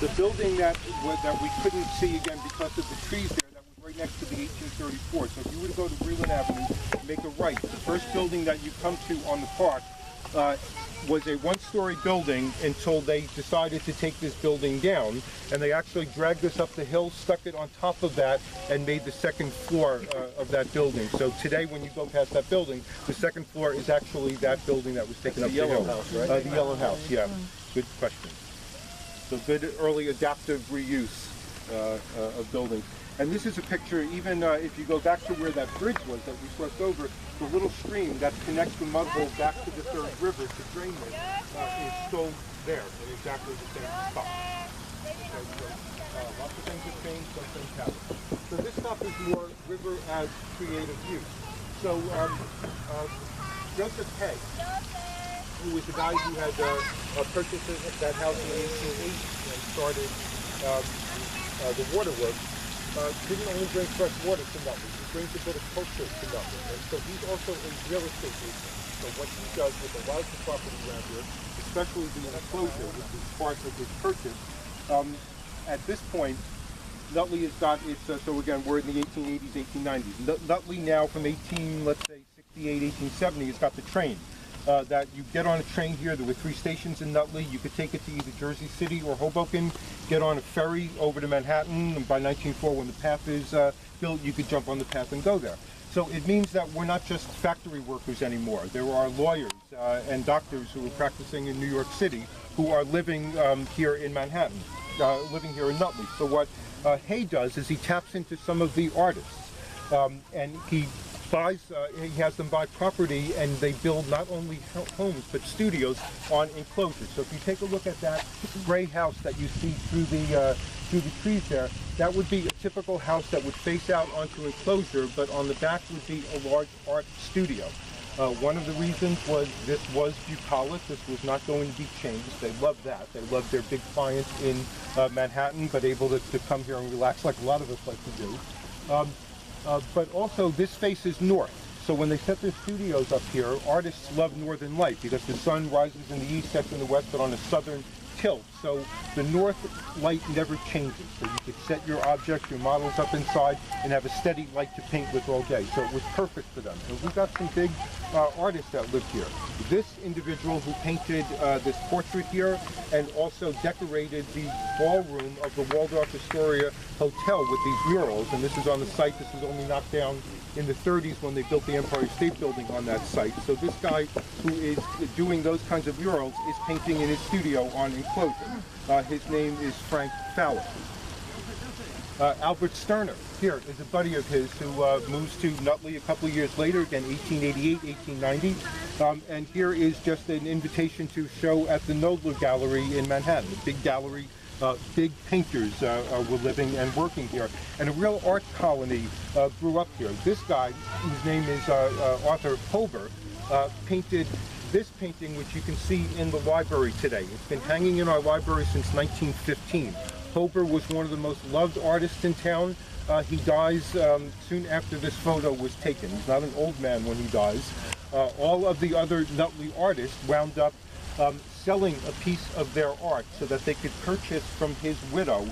The building that we couldn't see again because of the trees there, that was right next to the 1834. So if you were to go to Breland Avenue, make a right. The first building that you come to on the park was a one-story building until they decided to take this building down, and they actually dragged this up the hill, stuck it on top of that, and made the second floor of that building. So today when you go past that building, the second floor is actually that building that was taken up the hill. The yellow house, right? The yellow house, yeah. Good question. So good early adaptive reuse of buildings. And this is a picture, even if you go back to where that bridge was that we swept over, the little stream that connects the mud hole back to the third river to drain this is still there in exactly the same spot. Okay, so lots of things have changed, some things haven't. So this stuff is more river as creative use. So Joseph Hay, who was the guy who had purchased that house in the 1880s and started the waterworks, didn't only bring fresh water to Nutley, he brings a bit of culture to Nutley. And so he's also a real estate agent. So what he does with a lot of the property around here, especially the enclosure, which is part of his purchase, at this point, Nutley has got its, so again, we're in the 1880s, 1890s. Nutley now from 1868, 1870 has got the train. That you get on a train here. There were 3 stations in Nutley. You could take it to either Jersey City or Hoboken, get on a ferry over to Manhattan, and by 1904 when the path is built, you could jump on the path and go there. So it means that we're not just factory workers anymore. There are lawyers and doctors who are practicing in New York City who are living here in Manhattan, living here in Nutley. So what Hay does is he taps into some of the artists, and he has them buy property, and they build not only homes but studios on enclosures. So if you take a look at that gray house that you see through the trees there, that would be a typical house that would face out onto enclosure, but on the back would be a large art studio. One of the reasons was this was bucolic. This was not going to be changed. They loved that. They loved their big clients in Manhattan, but able to come here and relax like a lot of us like to do. But also this faces north. So when they set their studios up here, artists love northern light because the sun rises in the east, sets in the west, but on a southern tilt. So the north light never changes. So you could set your objects, your models up inside and have a steady light to paint with all day. So it was perfect for them. And we've got some big artists that live here. This individual who painted this portrait here and also decorated the ballroom of the Waldorf Astoria Hotel with these murals, and this is on the site. This was only knocked down in the 30s when they built the Empire State Building on that site. So this guy who is doing those kinds of murals is painting in his studio on enclosure. His name is Frank Fowler. Albert Sterner here is a buddy of his who moves to Nutley a couple of years later, again 1888, 1890. And here is just an invitation to show at the Nutley Gallery in Manhattan, a big gallery. Big painters were living and working here, and a real art colony grew up here. This guy, whose name is Arthur Hober, painted this painting, which you can see in the library today. It's been hanging in our library since 1915. Hober was one of the most loved artists in town. He dies soon after this photo was taken. He's not an old man when he dies. All of the other Nutley artists wound up selling a piece of their art so that they could purchase from his widow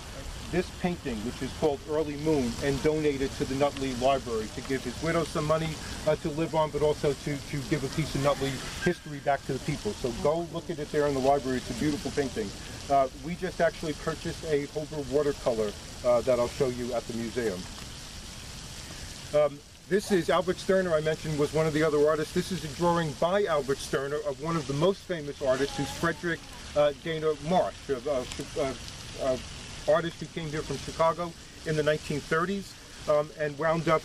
this painting, which is called Early Moon, and donate it to the Nutley Library to give his widow some money to live on, but also to give a piece of Nutley history back to the people. So go look at it there in the library. It's a beautiful painting. We just actually purchased a Hober watercolor that I'll show you at the museum. This is Albert Sterner, I mentioned, was one of the other artists. This is a drawing by Albert Sterner of one of the most famous artists, who's Frederick Dana Marsh, artist who came here from Chicago in the 1930s and wound up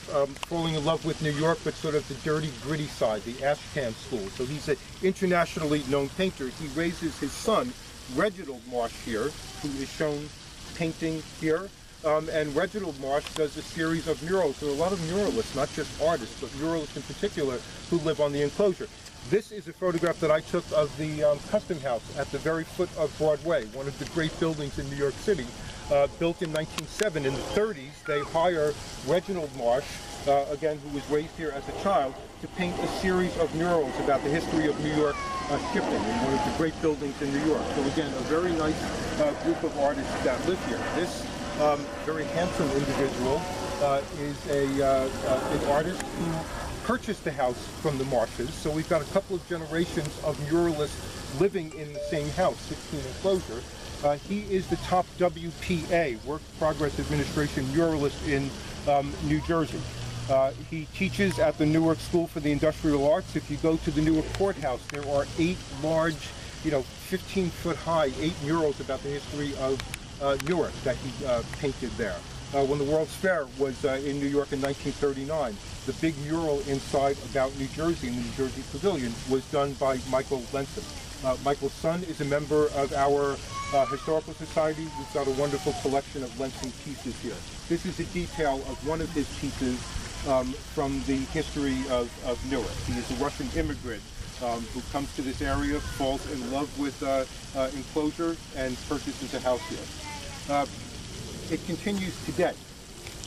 falling in love with New York, but sort of the dirty, gritty side, the Ashcan school. So he's an internationally known painter. He raises his son, Reginald Marsh, here, who is shown painting here. And Reginald Marsh does a series of murals. There are a lot of muralists, not just artists, but muralists in particular, who live on the enclosure. This is a photograph that I took of the Custom House at the very foot of Broadway, one of the great buildings in New York City. built in 1907. In the 30s, they hire Reginald Marsh, again, who was raised here as a child, to paint a series of murals about the history of New York shipping in one of the great buildings in New York. So again, a very nice group of artists that live here. This very handsome individual is an artist who purchased the house from the Marshes. So we've got a couple of generations of muralists living in the same house, 16 enclosure. He is the top WPA, Work Progress Administration muralist in New Jersey. He teaches at the Newark School for the Industrial Arts. If you go to the Newark Courthouse, there are 8 large, 15-foot high, 8 murals about the history of Newark that he painted there. When the World's Fair was in New York in 1939, the big mural inside about New Jersey in the New Jersey Pavilion was done by Michael Lenson. Michael's son is a member of our Historical Society. We've got a wonderful collection of Lenson pieces here. This is a detail of one of his pieces from the history of Newark. He is a Russian immigrant who comes to this area, falls in love with enclosure, and purchases a house here. It continues today.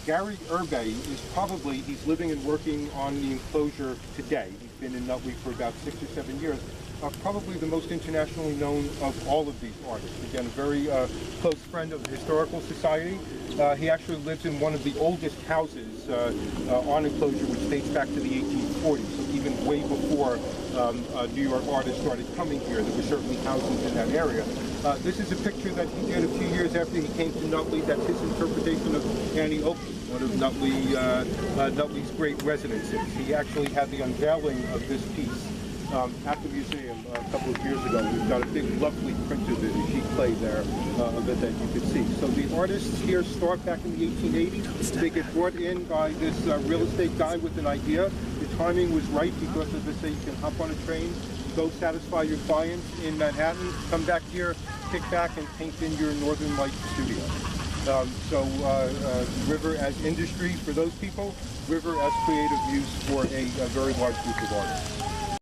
Gary Urbay is he's living and working on the enclosure today. He's been in Nutley for about 6 or 7 years. Probably the most internationally known of all of these artists. Again, a very close friend of the Historical Society. He actually lives in one of the oldest houses on enclosure, which dates back to the 1840s, so even way before New York artists started coming here. There were certainly houses in that area. This is a picture that he did a few years after he came to Nutley. That's his interpretation of Annie Oakley, one of Nutley's great residences. He actually had the unveiling of this piece at the museum a couple of years ago. We've got a big, lovely print of it, a sheet play there of it that you could see. So the artists here start back in the 1880s. They get brought in by this real estate guy with an idea. The timing was right because, as I say, you can hop on a train, go satisfy your clients in Manhattan, come back here, kick back, and paint in your Northern Lights studio. River as industry for those people, river as creative use for a very large group of artists.